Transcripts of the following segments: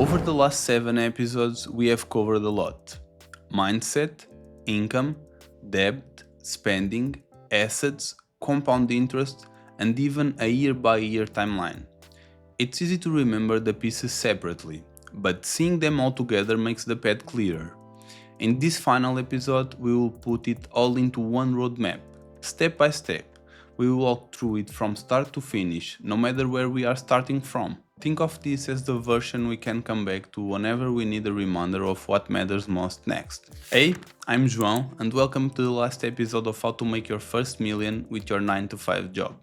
Over the last 7 episodes, we have covered a lot: mindset, income, debt, spending, assets, compound interest, and even a year by year timeline. It's easy to remember the pieces separately, but seeing them all together makes the path clearer. In this final episode, we will put it all into one roadmap, step by step. We will walk through it from start to finish, no matter where we are starting from. Think of this as the version we can come back to whenever we need a reminder of what matters most next. Hey, I'm João, and welcome to the last episode of How to Make Your First Million with Your 9 to 5 Job.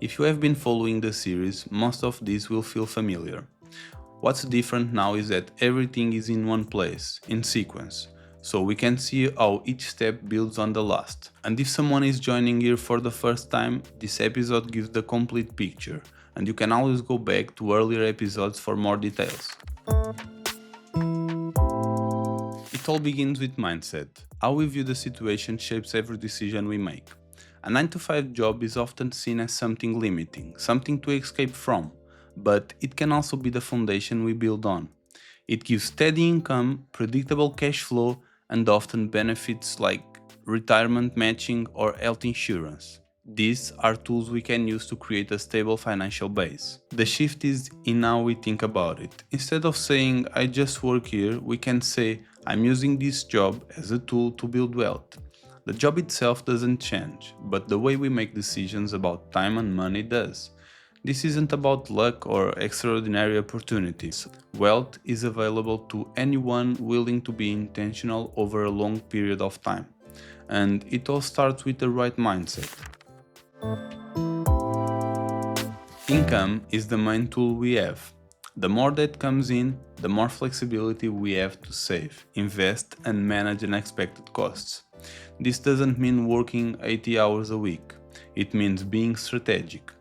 If you have been following the series, most of this will feel familiar. What's different now is that everything is in one place, in sequence, so we can see how each step builds on the last. And if someone is joining here for the first time, this episode gives the complete picture, and you can always go back to earlier episodes for more details. It all begins with mindset. How we view the situation shapes every decision we make. A 9 to 5 job is often seen as something limiting, something to escape from, but it can also be the foundation we build on. It gives steady income, predictable cash flow, and often benefits like retirement matching or health insurance. These are tools we can use to create a stable financial base. The shift is in how we think about it. Instead of saying, I just work here, we can say, I'm using this job as a tool to build wealth. The job itself doesn't change, but the way we make decisions about time and money does. This isn't about luck or extraordinary opportunities. Wealth is available to anyone willing to be intentional over a long period of time. And it all starts with the right mindset. Income is the main tool we have. The more that comes in, the more flexibility we have to save, invest, and manage unexpected costs. This doesn't mean working 80 hours a week. It means being strategic.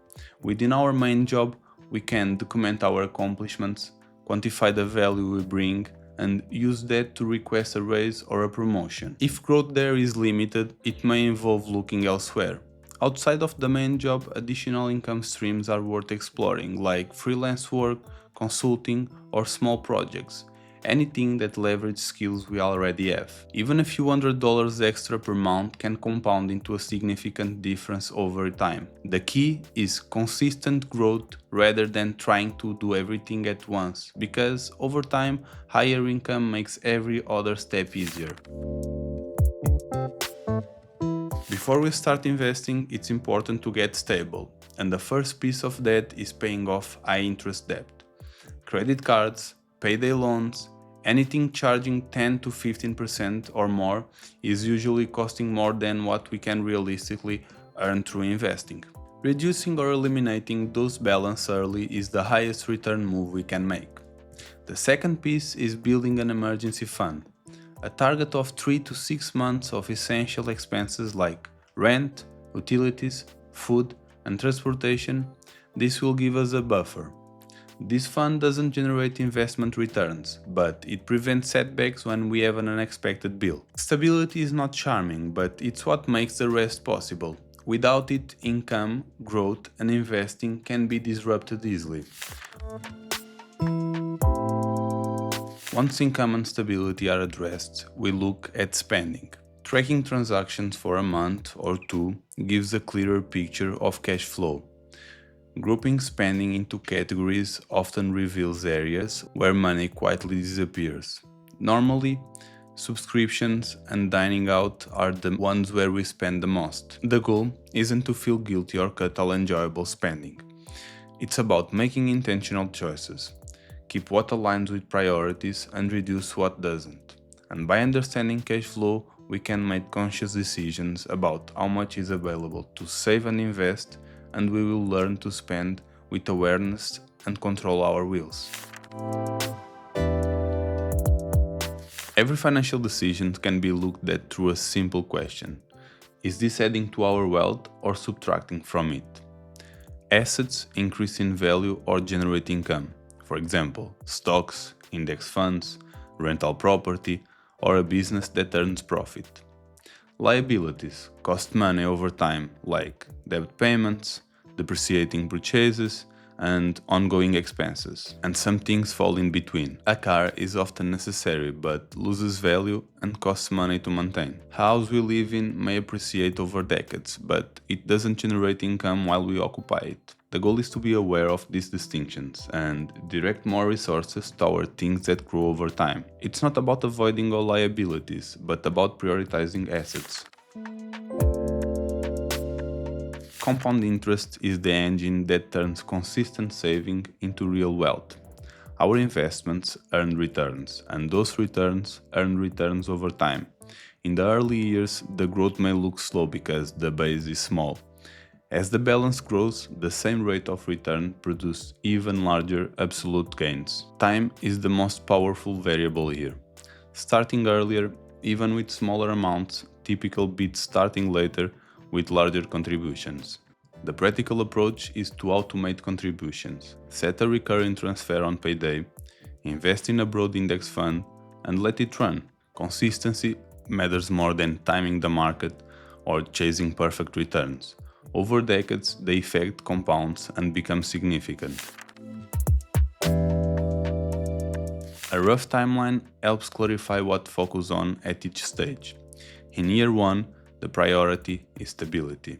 Within our main job, we can document our accomplishments, quantify the value we bring, and use that to request a raise or a promotion. If growth there is limited, it may involve looking elsewhere. Outside of the main job, additional income streams are worth exploring, like freelance work, consulting, or small projects. Anything that leverages skills we already have. Even a few $100 extra per month can compound into a significant difference over time. The key is consistent growth rather than trying to do everything at once, because over time, higher income makes every other step easier. Before we start investing, it's important to get stable, and the first piece of that is paying off high-interest debt. Credit cards, payday loans, anything charging 10 to 15% or more is usually costing more than what we can realistically earn through investing. Reducing or eliminating those balances early is the highest return move we can make. The second piece is building an emergency fund. A target of 3 to 6 months of essential expenses like rent, utilities, food, and transportation. This will give us a buffer. This fund doesn't generate investment returns, but it prevents setbacks when we have an unexpected bill. Stability is not charming, but it's what makes the rest possible. Without it, income, growth, and investing can be disrupted easily. Once income and stability are addressed, we look at spending. Tracking transactions for a month or two gives a clearer picture of cash flow. Grouping spending into categories often reveals areas where money quietly disappears. Normally, subscriptions and dining out are the ones where we spend the most. The goal isn't to feel guilty or cut all enjoyable spending. It's about making intentional choices. Keep what aligns with priorities and reduce what doesn't. And by understanding cash flow, we can make conscious decisions about how much is available to save and invest, and we will learn to spend with awareness and control our wills. Every financial decision can be looked at through a simple question. Is this adding to our wealth or subtracting from it? Assets increase in value or generate income. For example, stocks, index funds, rental property, or a business that earns profit. Liabilities cost money over time, like debt payments, depreciating purchases, and ongoing expenses, and some things fall in between. A car is often necessary but loses value and costs money to maintain. A house we live in may appreciate over decades, but it doesn't generate income while we occupy it. The goal is to be aware of these distinctions and direct more resources toward things that grow over time. It's not about avoiding all liabilities, but about prioritizing assets. Compound interest is the engine that turns consistent saving into real wealth. Our investments earn returns, and those returns earn returns over time. In the early years, the growth may look slow because the base is small. As the balance grows, the same rate of return produces even larger absolute gains. Time is the most powerful variable here. Starting earlier, even with smaller amounts, typically beats starting later with larger contributions. The practical approach is to automate contributions, set a recurring transfer on payday, invest in a broad index fund, and let it run. Consistency matters more than timing the market or chasing perfect returns. Over decades, the effect compounds and becomes significant. A rough timeline helps clarify what to focus on at each stage. In year 1, the priority is stability.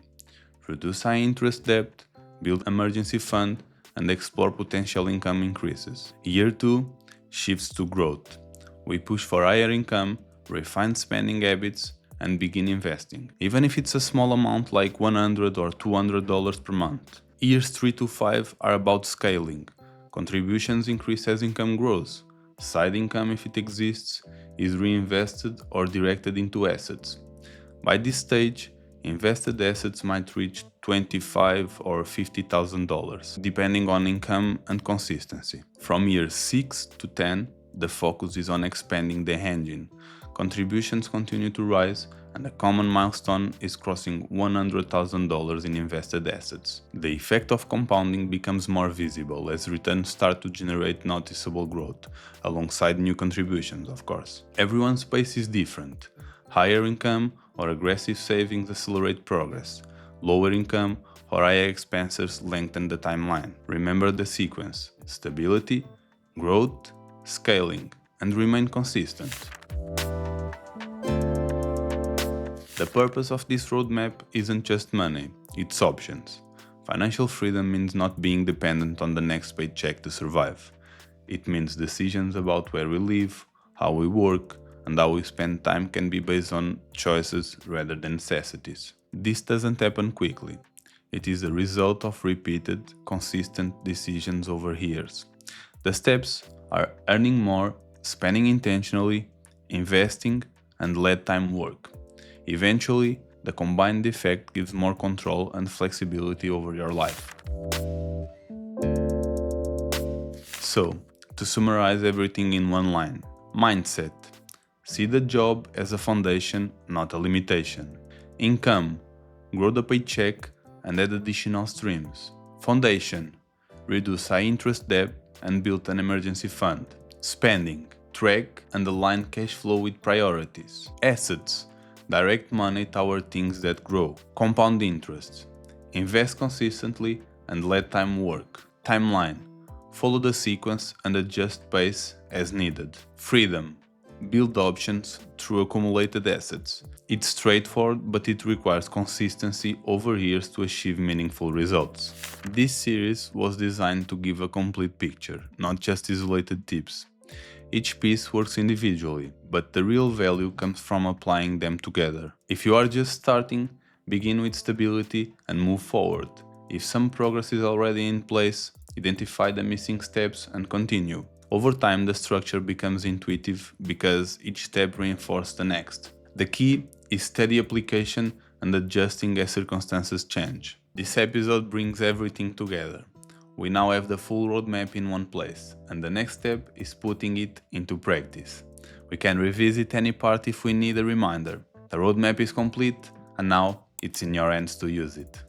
Reduce high-interest debt, build emergency fund, and explore potential income increases. Year 2 shifts to growth. We push for higher income, refine spending habits, and begin investing, even if it's a small amount like $100 or $200 per month. Years 3 to 5 are about scaling. Contributions increase as income grows. Side income, if it exists, is reinvested or directed into assets. By this stage, invested assets might reach $25,000 or $50,000, depending on income and consistency. From years 6 to 10, the focus is on expanding the engine. Contributions continue to rise, and a common milestone is crossing $100,000 in invested assets. The effect of compounding becomes more visible as returns start to generate noticeable growth, alongside new contributions, of course. Everyone's pace is different. Higher income or aggressive savings accelerate progress. Lower income or higher expenses lengthen the timeline. Remember the sequence: stability, growth, scaling, and remain consistent. The purpose of this roadmap isn't just money, it's options. Financial freedom means not being dependent on the next paycheck to survive. It means decisions about where we live, how we work, and how we spend time can be based on choices rather than necessities. This doesn't happen quickly. It is a result of repeated, consistent decisions over years. The steps are earning more, spending intentionally, investing, and let time work. Eventually, the combined effect gives more control and flexibility over your life. So, to summarize everything in one line: mindset. See the job as a foundation, not a limitation. Income. Grow the paycheck and add additional streams. Foundation. Reduce high-interest debt and build an emergency fund. Spending. Track and align cash flow with priorities. Assets. Direct money toward things that grow. Compound interest. Invest consistently and let time work. Timeline. Follow the sequence and adjust pace as needed. Freedom. Build options through accumulated assets. It's straightforward, but it requires consistency over years to achieve meaningful results. This series was designed to give a complete picture, not just isolated tips. Each piece works individually, but the real value comes from applying them together. If you are just starting, begin with stability and move forward. If some progress is already in place, identify the missing steps and continue. Over time, the structure becomes intuitive because each step reinforces the next. The key is steady application and adjusting as circumstances change. This episode brings everything together. We now have the full roadmap in one place, and the next step is putting it into practice. We can revisit any part if we need a reminder. The roadmap is complete, and now it's in your hands to use it.